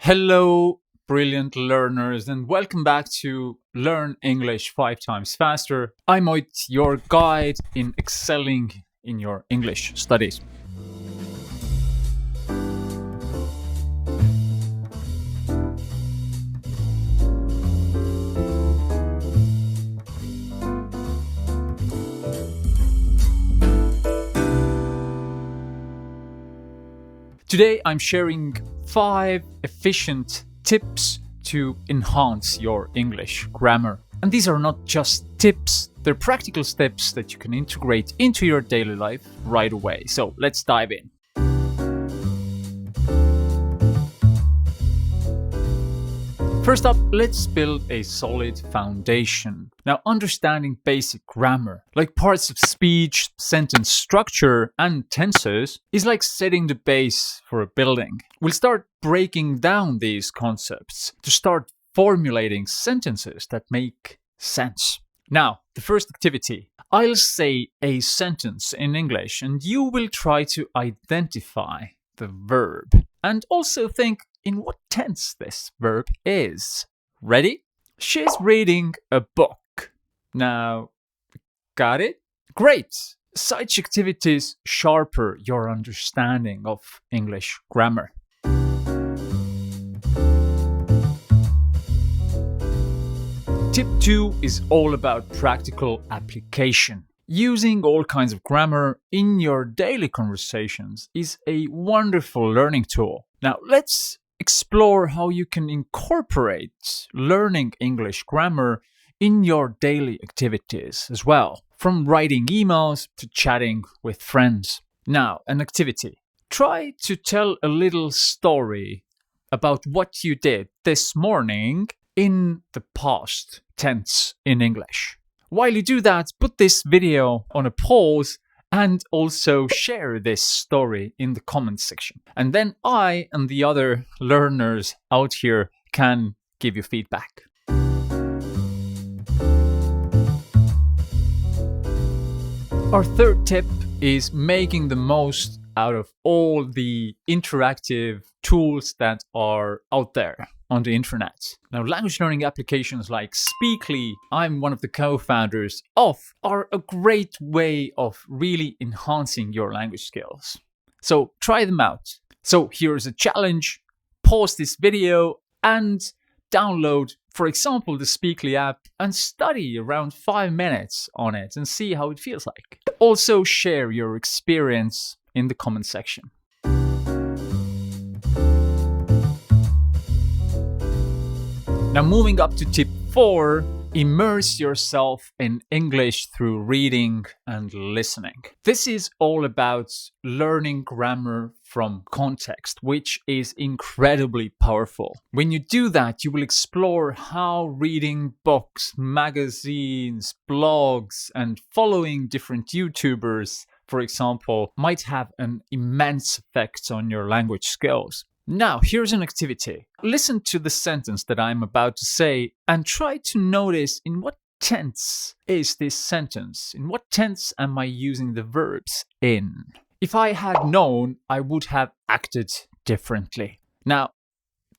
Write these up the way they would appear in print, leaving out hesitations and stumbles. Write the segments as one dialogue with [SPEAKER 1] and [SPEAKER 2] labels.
[SPEAKER 1] Hello, brilliant learners, and welcome back to Learn English 5 times faster. I'm Moit, your guide in excelling in your English studies. Today I'm sharing 5 efficient tips to enhance your English grammar. And these are not just tips, they're practical steps that you can integrate into your daily life right away. So let's dive in. First up, let's build a solid foundation. Now, understanding basic grammar, like parts of speech, sentence structure, and tenses, is like setting the base for a building. We'll start breaking down these concepts to start formulating sentences that make sense. Now, the first activity. I'll say a sentence in English, and you will try to identify the verb, and also think in what tense this verb is. Ready? She's reading a book. Now, got it? Great! Such activities sharpen your understanding of English grammar. Tip 2 is all about practical application. Using all kinds of grammar in your daily conversations is a wonderful learning tool. Now, let's explore how you can incorporate learning English grammar in your daily activities as well, from writing emails to chatting with friends. Now, an activity. Try to tell a little story about what you did this morning in the past tense in English. While you do that, put this video on a pause and also share this story in the comments section. And then I and the other learners out here can give you feedback. Our third tip is making the most out of all the interactive tools that are out there on the internet. Now, language learning applications like Speakly, I'm one of the co-founders of, are a great way of really enhancing your language skills. So try them out. So here's a challenge. Pause this video and download, for example, the Speakly app and study around 5 minutes on it and see how it feels like. Also share your experience in the comment section. Now, moving up to tip 4, immerse yourself in English through reading and listening. This is all about learning grammar from context, which is incredibly powerful. When you do that, you will explore how reading books, magazines, blogs, and following different YouTubers, for example, might have an immense effect on your language skills. Now, here's an activity. Listen to the sentence that I'm about to say and try to notice in what tense is this sentence? In what tense am I using the verbs in? If I had known, I would have acted differently. Now,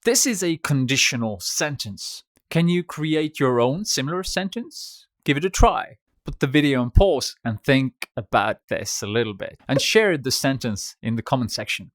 [SPEAKER 1] this is a conditional sentence. Can you create your own similar sentence? Give it a try. Put the video on pause and think about this a little bit and share the sentence in the comment section.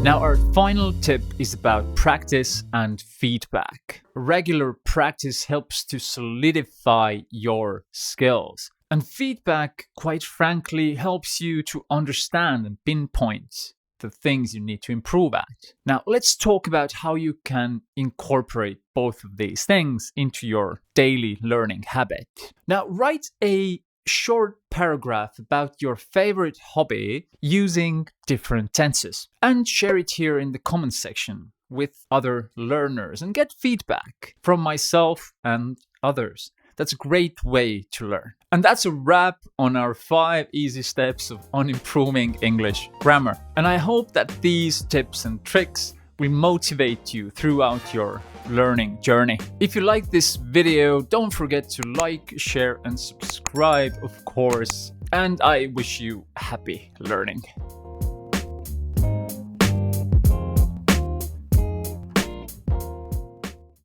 [SPEAKER 1] Now, our final tip is about practice and feedback. Regular practice helps to solidify your skills. And feedback, quite frankly, helps you to understand and pinpoint the things you need to improve at. Now, let's talk about how you can incorporate both of these things into your daily learning habit. Now, write a short paragraph about your favorite hobby using different tenses and share it here in the comments section with other learners and get feedback from myself and others. That's a great way to learn. And that's a wrap on our 5 easy steps on improving English grammar. And I hope that these tips and tricks will motivate you throughout your learning journey. If you like this video, don't forget to like, share, and subscribe, of course. And I wish you happy learning.